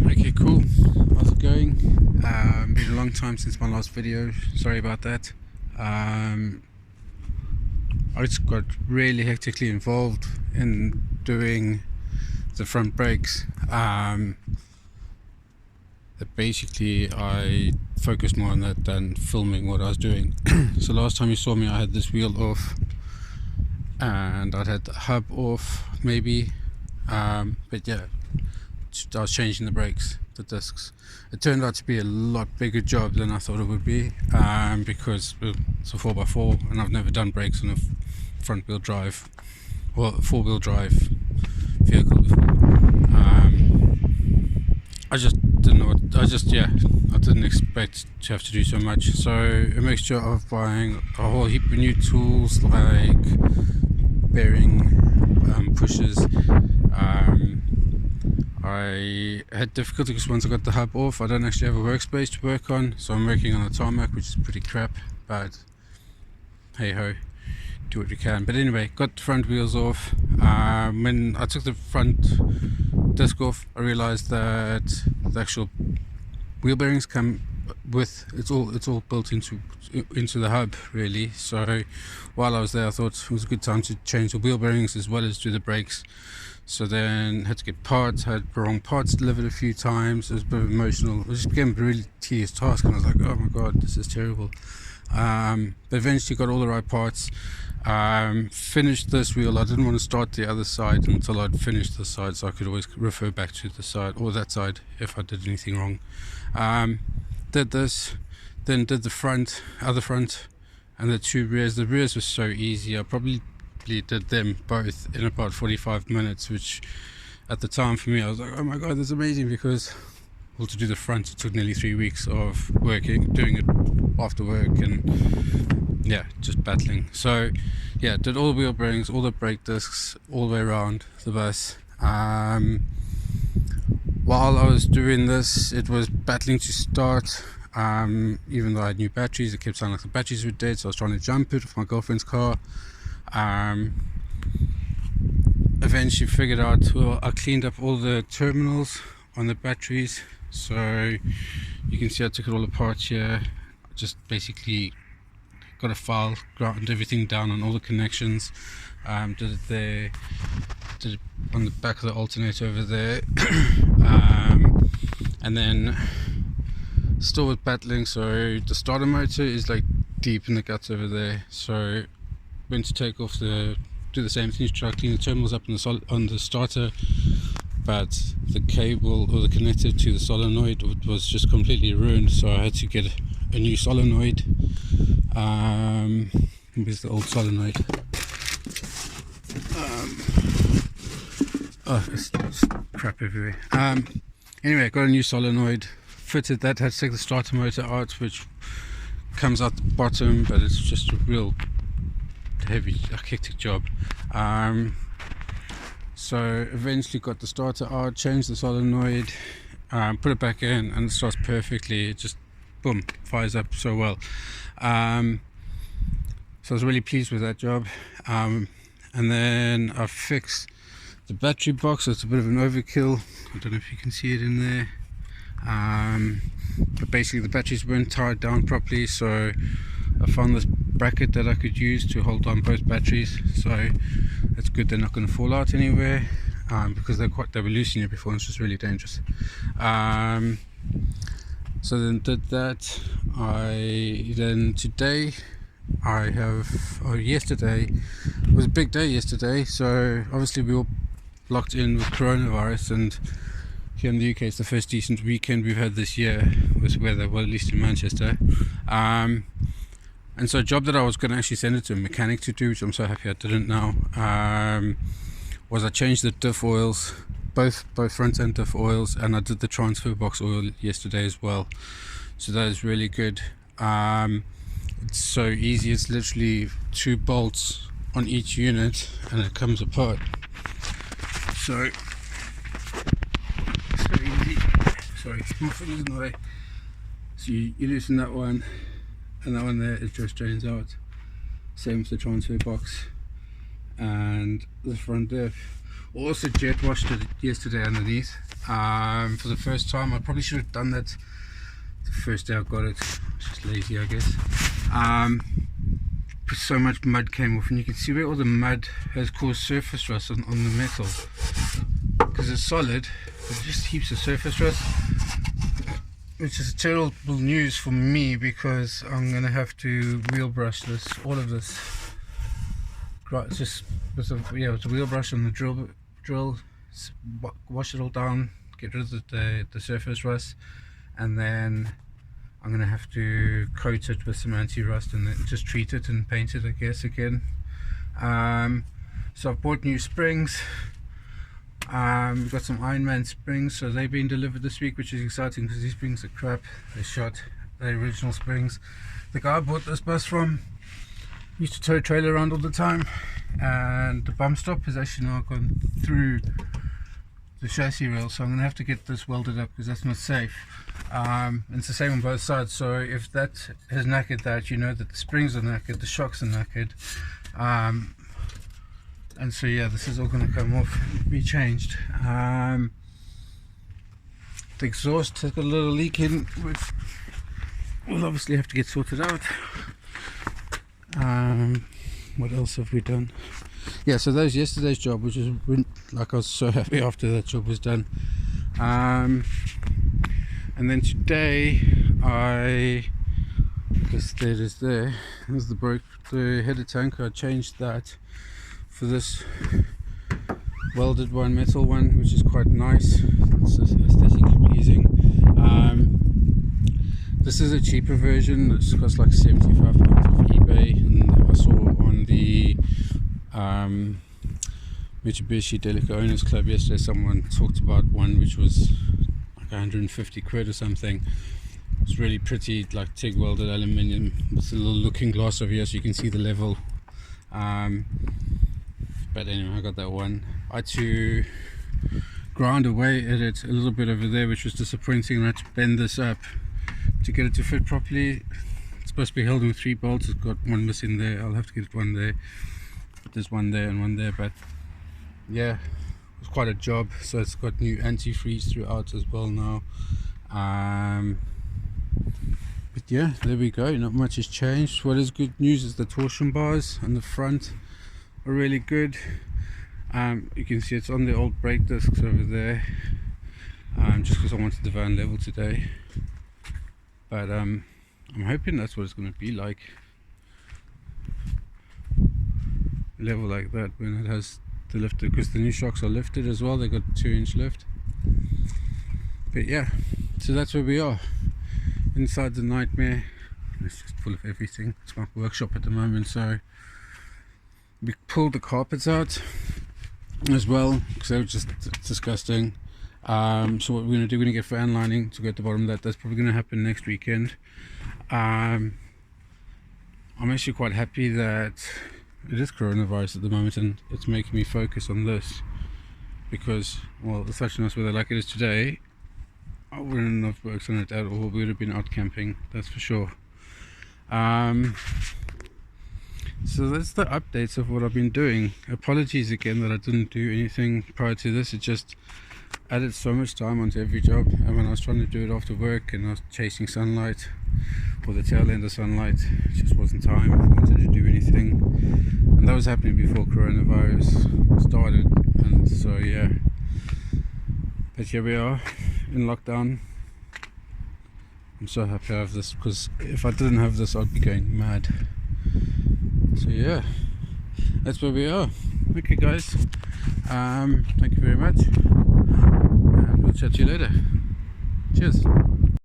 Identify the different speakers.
Speaker 1: Okay, cool. How's it going? Been a long time since my last video. Sorry about that. I just got really hectically involved in doing the front brakes. Basically, I focused more on that than filming what I was doing. So last time you saw me, I had this wheel off, and I'd had the hub off, maybe. But yeah, I was changing the brakes, the discs. It turned out to be a lot bigger job than I thought it would be, because it's a 4x4 and I've never done brakes on a front wheel drive, well, a 4-wheel drive vehicle before. I just didn't know what, I didn't expect to have to do so much. So a mixture of buying a whole heap of new tools like bearing pushers. I had difficulty because once I got the hub off, I don't actually have a workspace to work on, so I'm working on a tarmac, which is pretty crap, but hey ho, do what you can. But anyway, got the front wheels off. When I took the front disc off, I realized that the actual wheel bearings come with, it's all built into the hub really. So while I was there, I thought it was a good time to change the wheel bearings as well as do the brakes. So then had to get parts, had the wrong parts delivered a few times. It was a bit emotional. It just became a really tedious task, and I was like, oh my god, this is terrible. But eventually got all the right parts. Finished this wheel. I didn't want to start the other side until I'd finished the side, so I could always refer back to the side or that side if I did anything wrong. Did this, then did the other front, and the two rears. The rears were so easy. I probably did them both in about 45 minutes, which at the time for me, I was like, oh my god, that's amazing, because well, to do the front it took nearly 3 weeks of doing it after work, and yeah, just battling. So yeah, did all the wheel bearings, all the brake discs, all the way around the bus. While I was doing this, it was battling to start. Even though I had new batteries, it kept sounding like the batteries were dead, so I was trying to jump it with my girlfriend's car. Eventually figured out, well, I cleaned up all the terminals on the batteries, so you can see I took it all apart here. Just basically got a file, ground everything down on all the connections, did it there, did it on the back of the alternator over there, and then still with battling. So the starter motor is like deep in the guts over there, so went to take off do the same thing, try to clean the terminals up on the starter, but the cable or the connector to the solenoid was just completely ruined, so I had to get a new solenoid. Here's the old solenoid. It's crap everywhere. Anyway, got a new solenoid, fitted that, had to take the starter motor out, which comes out the bottom, but it's just a real heavy, hectic job. So eventually got the starter out, changed the solenoid, put it back in, and it starts perfectly. It just boom, fires up so well. So I was really pleased with that job. And then I fixed the battery box. It's a bit of an overkill. I don't know if you can see it in there. But basically the batteries weren't tied down properly, so I found this bracket that I could use to hold on both batteries, so it's good they're not going to fall out anywhere, because they were loose in here before, and it's just really dangerous. So then did that. Yesterday was a big day yesterday, so obviously we were locked in with coronavirus, and here in the UK it's the first decent weekend we've had this year with weather, well, at least in Manchester. And so a job that I was going to actually send it to a mechanic to do, which I'm so happy I didn't now, was I changed the diff oils, both front end diff oils, and I did the transfer box oil yesterday as well. So that is really good. It's so easy. It's literally 2 bolts on each unit, and it comes apart. So easy. Sorry, my finger's in the way. So you loosen that one, and that one there, it just drains out. Same with the transfer box and the front diff. Also jet washed it yesterday underneath for the first time. I probably should have done that the first day I got it. Just lazy, I guess. So much mud came off, and you can see where all the mud has caused surface rust on the metal, because it's solid, but it just heaps of surface rust, which is terrible news for me, because I'm going to have to wheel brush this, all of this, just with a wheel brush on the drill, wash it all down, get rid of the surface rust, and then I'm going to have to coat it with some anti-rust and then just treat it and paint it, I guess, again. So I've bought new springs. We've got some Ironman springs, so they've been delivered this week, which is exciting because these springs are crap. They shot the original springs. The guy I bought this bus from used to tow a trailer around all the time, and the bump stop has actually now gone through the chassis rail, so I'm going to have to get this welded up because that's not safe. And it's the same on both sides, so if that has knackered that, you know that the springs are knackered, the shocks are knackered, and so yeah, this is all going to come off, be changed. The exhaust has got a little leak in, which we'll obviously have to get sorted out. What else have we done? Yeah, so that was yesterday's job, which is like, I was so happy after that job was done. And then today there's the header tank. I changed that for this welded one, metal one, which is quite nice. It's aesthetically pleasing. This is a cheaper version. It's cost like £75 off eBay, and I saw on the Mitsubishi Delica Owners Club yesterday someone talked about one which was like 150 quid or something. It's really pretty, like TIG welded aluminium with a little looking glass over here so you can see the level. But anyway, I got that one. I had to grind away at it a little bit over there, which was disappointing. I had to bend this up to get it to fit properly. It's supposed to be held with 3 bolts. It's got one missing there. I'll have to get one there. There's one there and one there, but yeah, it was quite a job. So it's got new antifreeze throughout as well now. But yeah, there we go. Not much has changed. What is good news is the torsion bars on the front are really good. You can see it's on the old brake discs over there, just because I wanted the van level today. But I'm hoping that's what it's going to be like, level like that when it has the lifted, because the new shocks are lifted as well. They got 2-inch lift. But yeah, so that's where we are inside the nightmare. It's just full of everything. It's my workshop at the moment, so we pulled the carpets out as well because they were just disgusting. So what we're going to do, we're going to get fan lining to go at the bottom of that. That's probably going to happen next weekend. I'm actually quite happy that it is coronavirus at the moment and it's making me focus on this, because, well, it's such a nice weather like it is today. I wouldn't have worked on it at all. We would have been out camping, that's for sure. So that's the updates of what I've been doing. Apologies again that I didn't do anything prior to this. It just added so much time onto every job, and when I was trying to do it after work and I was chasing sunlight, or the tail end of sunlight, it just wasn't time. I wanted to do anything, and that was happening before coronavirus started. And so yeah, but here we are in lockdown. I'm so happy I have this, because if I didn't have this I'd be going mad. So yeah, that's where we are. Okay guys, thank you very much, and we'll chat to you later. Cheers.